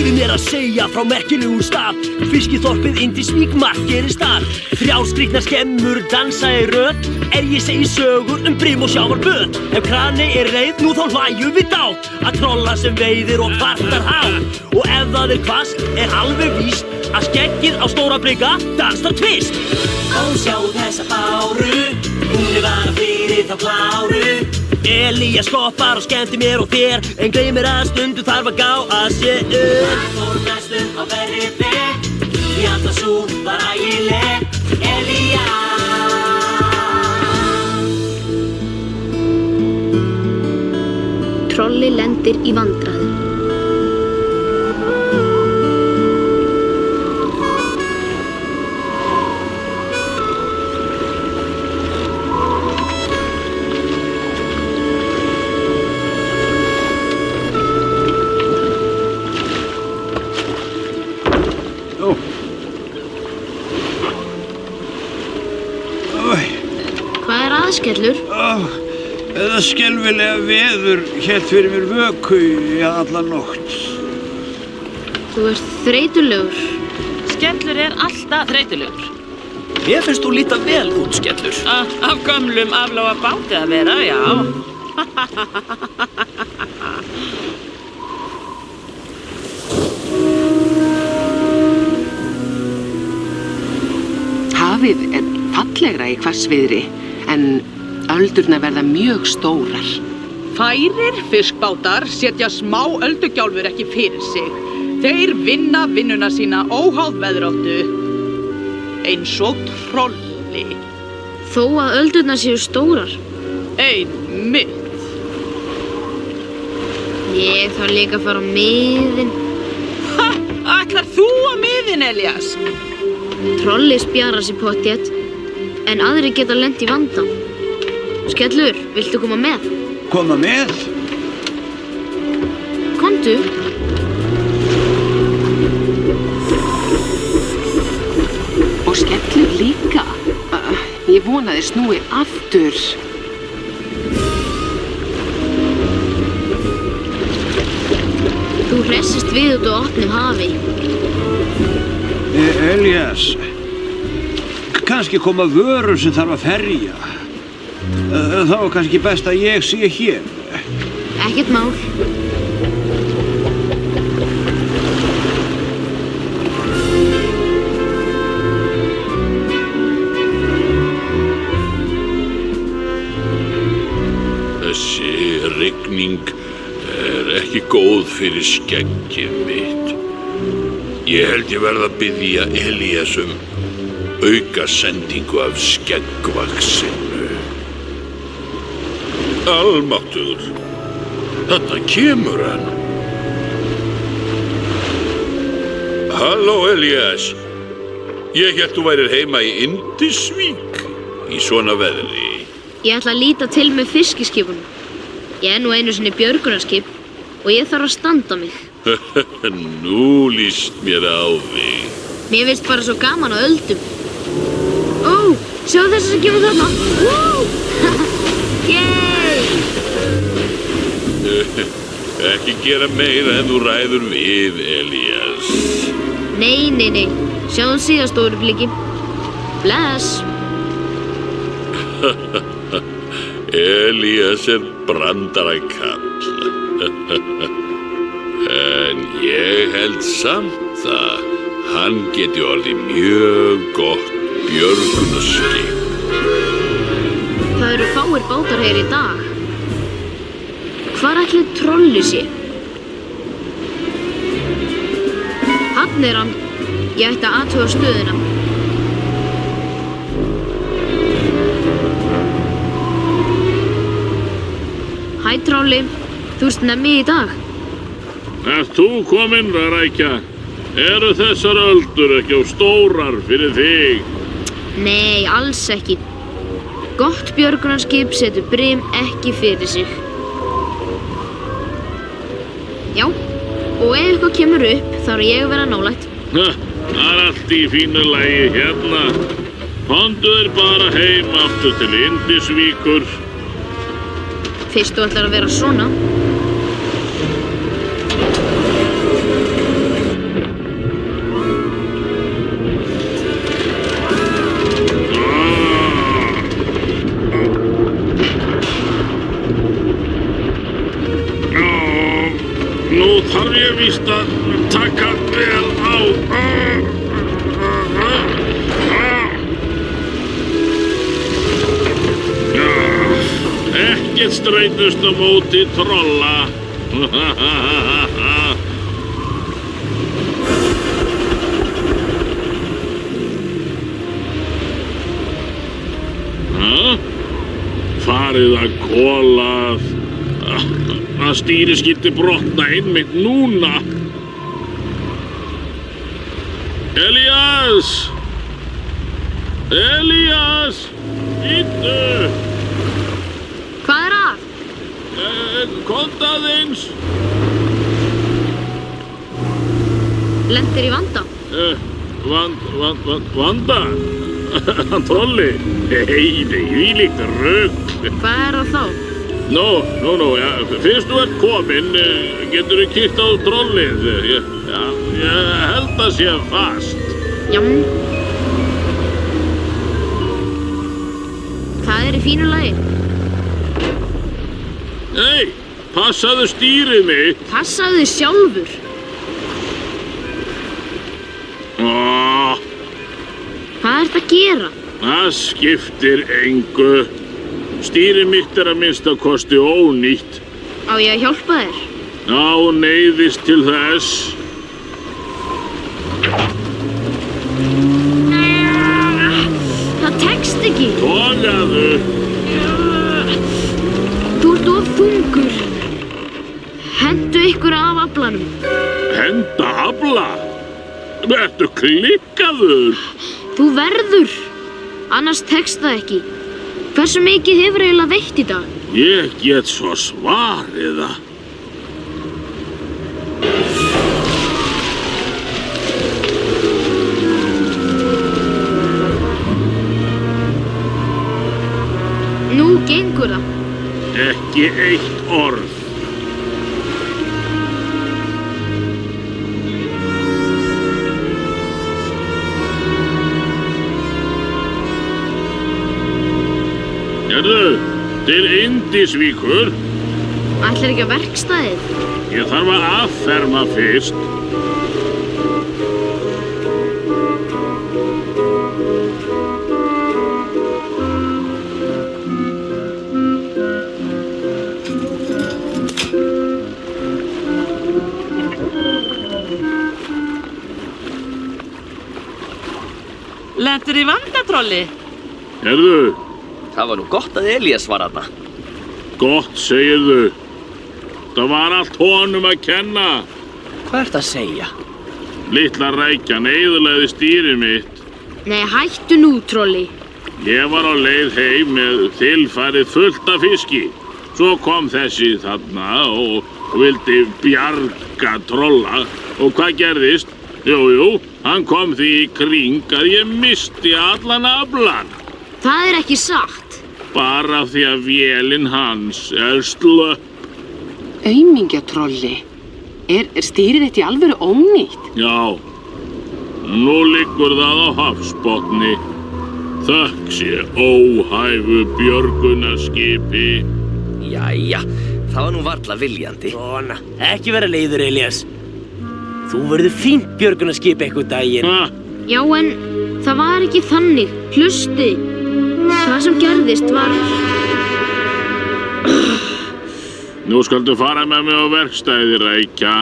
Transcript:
Leyfið mér að segja frá merkilegum stað. Fiskiþorpið Indisvík markerir stað. 3 skrýtnar skemmur dansa í röð. Ég segi sögur brim og sjávarböð. Ef krani reið nú þá hlæjum við dát. Að trolla sem veiðir og kvartar hátt. Og ef það hvasst alveg víst að skeggið á stóra brygga dansar tvist. Ó, sjá þessa báru, hún vara fyrir þá kláru. Elías skoppar og skemmti mér og þér, en gleymir að stundu þarf að gá að sér. Það fór næstum á verri veg, því alltaf sú var ægileg. Elías. Trolli lendir í vandræðum. Hvað aðskellur? Það skelfilega veður hélt fyrir mér vöku í alla nótt. Þú ert þreytulegur. Skellur alltaf þreytulegur. Mér finnst þú líta vel út, Skellur. Af gömlum aflága báti að vera, já. Hafið fallegra í hvassviðri, en öldurnar verða mjög stórar. Færir fiskbátar setja smá öldugjálfur ekki fyrir sig. Þeir vinna vinnuna sína óháð veðráttu. Eins og trolli. Þó að öldurnar séu stórar. Einmitt. Ég þarf líka að fara á miðin. Ha! Ætlar þú á miðin, Elías? Trolli spjarar sig pottþétt, en aðrir geta lent í vanda. Skellur, viltu koma með? Koma með? Komdu. Og Skellur líka. Ég vona þeir snúi aftur. Þú hressist við út á opnu hafi. Elías, kannski koma vörur sem þarf að ferja. Þá er kannski best að ég sé hér. Ekkert mál. Þessi rigning ekki góð fyrir skeggið mitt. Ég held ég verð að biðja Elías auka sendingu af skeggvaxinu. Almáttugur, þarna kemur hann. Halló, Elías. Ég hélt þú værir heima í Indisvík í svona veðri. Ég ætla að líta til með fiskiskipunum. Ég nú einu sinni björgunarskip og ég þarf að standa mig. Nú líst mér á þig. Mér finnst bara svo gaman á öldum. Ó, sjá þess að kemur þarna. Yey! Ekki gera meira en þú ræður við, Elías. Nei. Sjáum síðan stóru bliki. Bless. Elías brandarakall. En ég held samt að hann geti orðið mjög gott björgunarskip. Það eru fáir bátar hér í dag. Hvar ætli Trolli sé? Hann hann. Ég ætti að athuga stöðuna. Hæ, Trolli. Þú snemmi í dag. Ert þú kominn, Rarækja? Eru þessar öldur ekki of stórar fyrir þig? Nei, alls ekki. Gott björgunarskip setur brim ekki fyrir sig. Já, og ef eitthvað kemur upp, þarf ég að vera nálægt. Það er allt í fínu lagi hérna. Komdu þér bara heim aftur til Indisvíkur. Fyrst þú ætlar að vera svona. ég víst að taka vel á. Ekkert streitust á móti trolla. Farið að kola að stýrið skyldi brotna einmitt núna. Elías! Elías! Bíddu! Hvað er að? Komdu aðeins! Lentir í vanda? Vanda? Trolli? Nei, þvílíkt rugl. Hvað er það þá? Nú, já, fyrst þú ert kominn, geturðu kíkt á trollið. Ég held að sé fast. Jám. Það er í fínu lagi. Nei, passaðu stýrið mitt. Passaðu þig sjálfur. Hvað ert að gera? Það skiptir engu. Stýrið mitt er að minnsta kosti ónýtt. Á ég að hjálpa þér? Já, neyðist til þess. Það tekst ekki. Togaðu. Þú ert of þungur. Hentu ykkur af aflanum. Henda afla? Ertu klikkaður? Þú verður. Annars tekst það ekki. Hversu mikið hefur eiginlega veitt í dag? Ég get svo svarið það. Nú gengur það. Ekki eitt orð. Hérðu, til Indisvíkur. Ætlar ekki að verkstæðið? Ég þarf að afferma fyrst. Lentir í vanda, trolli? Hérðu. Það var nú gott að Elías var þarna. Gott, segirðu. Það var allt honum að kenna. Hvað ert að segja? Litla rækjan eyðilagði stýrið mitt. Nei, hættu nú, trolli. Ég var á leið heim með þilfarið fullt af fiski. Svo kom þessi þarna og vildi bjarga trolla. Og hvað gerðist? Jú, hann kom því í kring að ég misti allan aflann. Það er ekki satt. Bara því að vélinn hans er slöpp. Aumingjatrolli. Er stýrið þitt í alvöru ónýtt? Já. Nú liggur það á hafsbotni. Þökk sé óhæfu björgunarskipi. Jæja, það var nú varla viljandi. Svona, ekki vera leiður, Elías. Þú verður fínt björgunarskip eitthvað daginn. Já, en það var ekki þannig. Hlusti. Það sem gerðist var... Nú skaldu fara með mig á verkstæði, rækja.